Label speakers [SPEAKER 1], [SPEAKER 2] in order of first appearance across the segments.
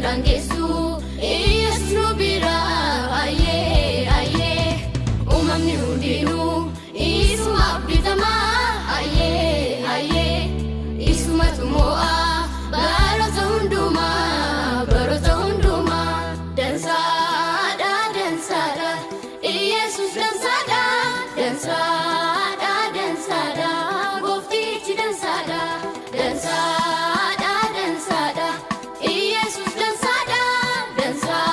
[SPEAKER 1] dangeessu Yesus nu bira aye aye umamni hundinuu isumaaf bitama aye aye isumatu mo'a barota hunduma dansaadha dansaadha Yesus dansaadha dansaadha dansaadha goftichi dansaadha dansaadha dansaadha Yesus dansaadha dansaadha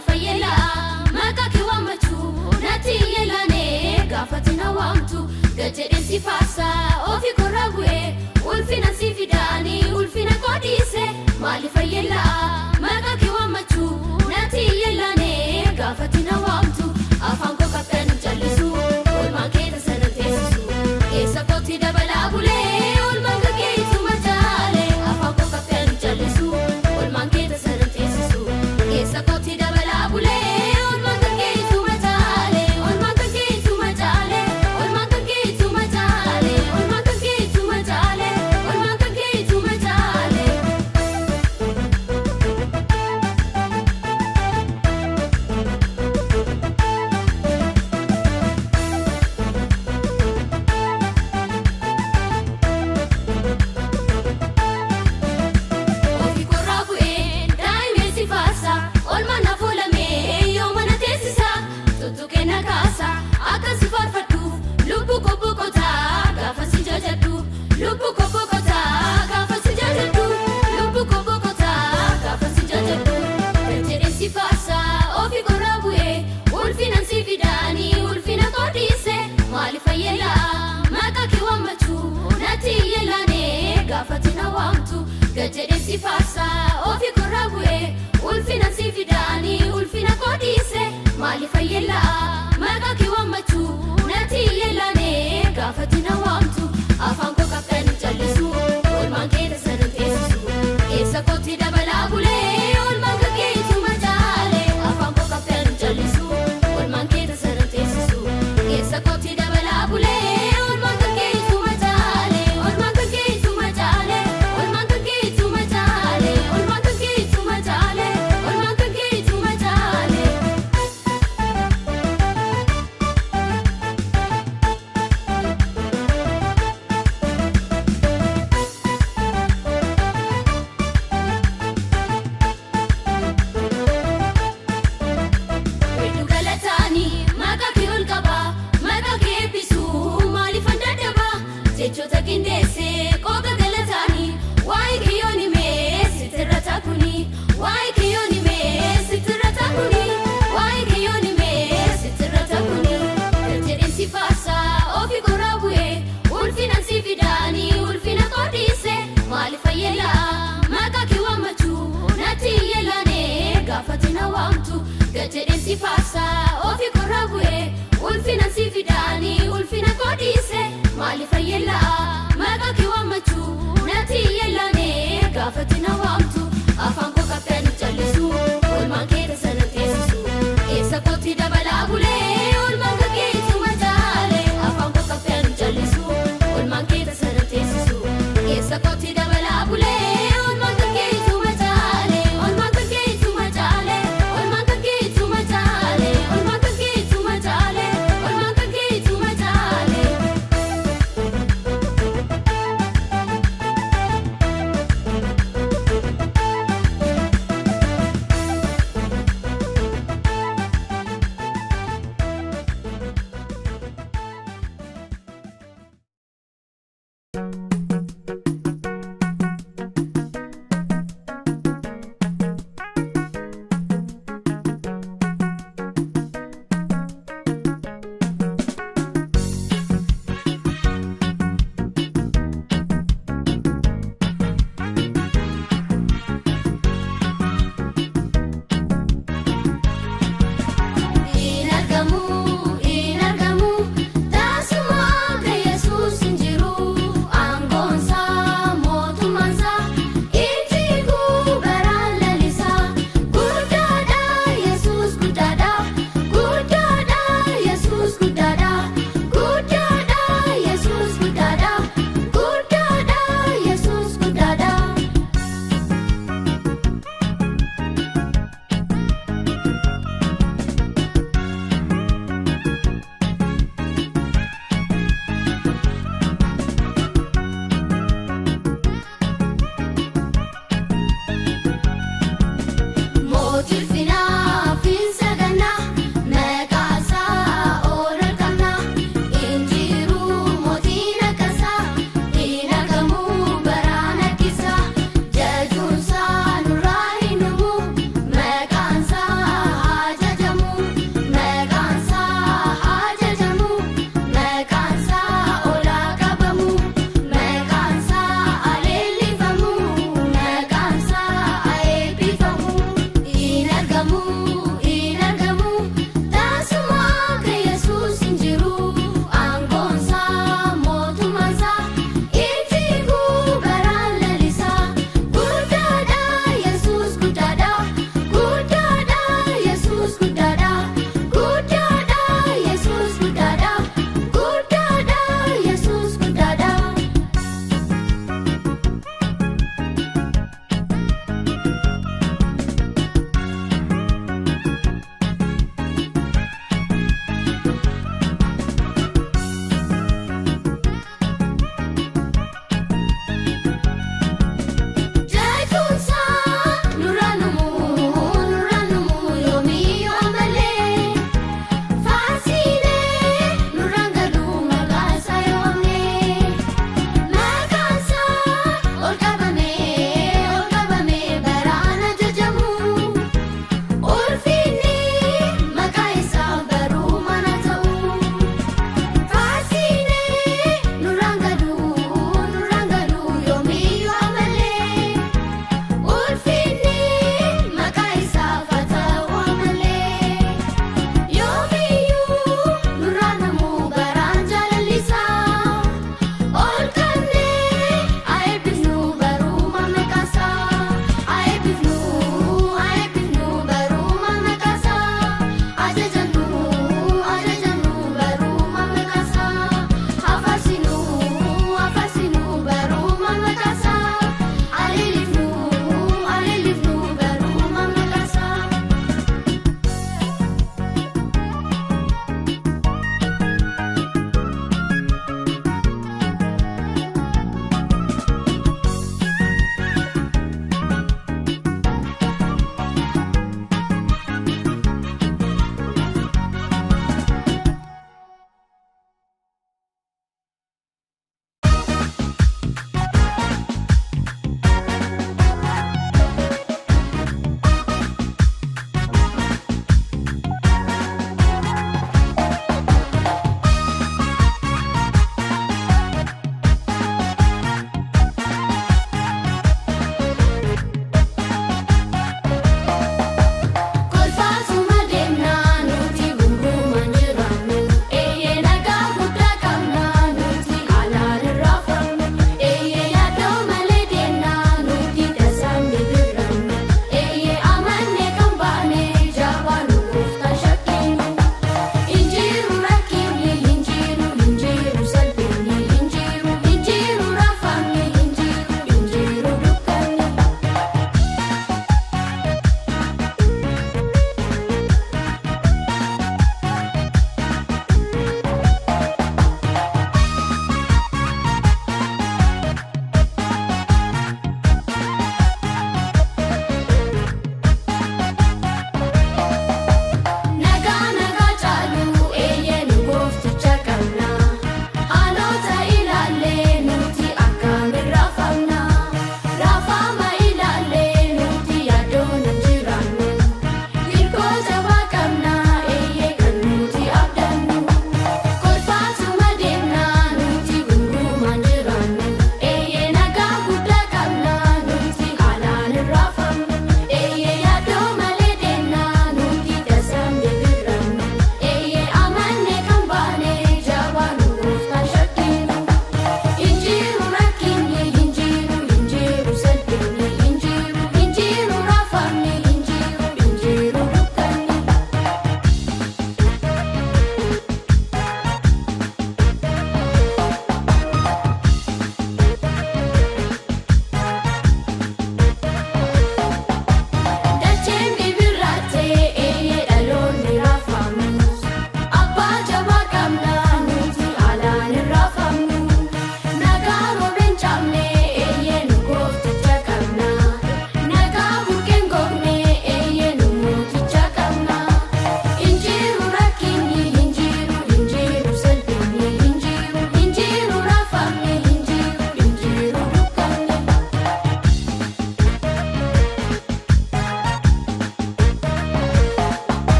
[SPEAKER 1] maaliif fayyela maqaa kee waammachuu natti yeelaane gaafatti na waamtu gajjedheen si faarsa ofii korraa bu'ee ulfina si fidaani ulfina qoodhiise maaliif fayyela maqaa kee waammachuu natti yeelaane gaafatti na waamtu afaan koo qabdan jallisu olmaan kee tasana teessisu keessa kootti dabalaa bulee olmaan kee ituma jaale afaan koo qabdan jallisu olmaan kee tasana teessisu keessa kootti dabalaa bulee olmaan kee ituma jaale olmaan kee ituma jaale olmaan kee ituma jaale olmaan kee ituma jaale olmaan kee ituma jaale. Ofii korraa bu'ee daa'imee si faarsa olmaan na fuulamee yoo mana teessisa tuttuqee na kaasa akka si faarfadhuuf lubbuu koo boqotaa gaafa si jajadhu lubbuu koo boqotaa gaafa si jajadhu lubbuu koo boqotaa gaafa si jajadhu gajjedheen si faarsa ofii korraa bu'ee ulfina si fidaani ulfina qoodhiise maaliif fayyela maqaa kee waammachuu natti yeelaane gaafatti na waamtu gajjedheen si faarsa ofii korraa bu'ee ulfina si fidaani ulfina qoodhiise maaliif fayyela maqaa kee waammachuu natti yeelaane gaafatti na waamtu afaan koo qabdan jallisu olmaan kee tasana teessisu keessa kootti dabalaa bulee olmaan kee ituma jaale afaan koo qabdan jallisu olmaan kee tasana teessisu keessa kootti dabalaa bulee olmaan kee ituma jaale olmaan kee ituma jaale olmaan kee ituma jaale olmaan kee ituma jaale olmaan kee ituma jaale. Hedduu galataanii maqaa kee ol qaba maqaa kee eebbisuu maaliif adda adaba jechoota qindeessee qooqa galataanii waa'ee kee yoon himee sitirra taakuni waa'ee kee yoon himee sitirra taakuni waa'ee kee yoon himee sitirra taakuni gajjedheen si faarsa ofii korraa bu'ee ulfina si fidaani ulfina qoodhiise maaliif fayyela maqaa kee waammachuu natti yeelaane gaafatti na waamtu gajjedheen si faarsa ofii korraa bu'ee ulfina si fidaani ulfina qoodhiise maaliif fayyela maqaa kee waammachuu natti yeelaane gaafatti na waamtu afaan koo qabdan jallisu olmaan kee tasana teessisu keessa kootti dabalaa bulee olmaan kee ituma jaale afaan koo qabdan jallisu olmaan kee tasana teessisu keessa kootti dabalaa bulee olmaan kee ituma jaale olmaan kee ituma jaale olmaan kee ituma jaale olmaan kee ituma jaale olmaan kee ituma jaale. In argamu taasuma akka Yesuus hin jiru aangoo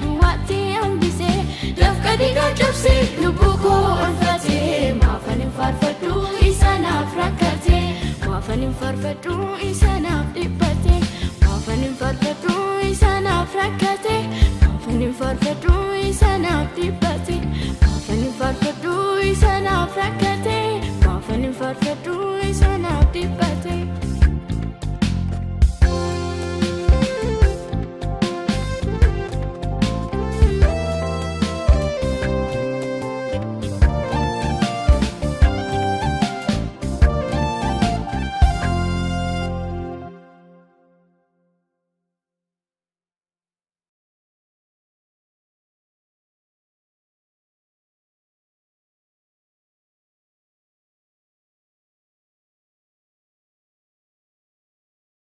[SPEAKER 1] duwwaatti hambisee dafqa dhiigaa cabsee lubbuu koo oolfatee maafanin faarfadhu isa naaf rakkatee maafanin faarfadhu isa naaf dhiphate maafanin faarfadhu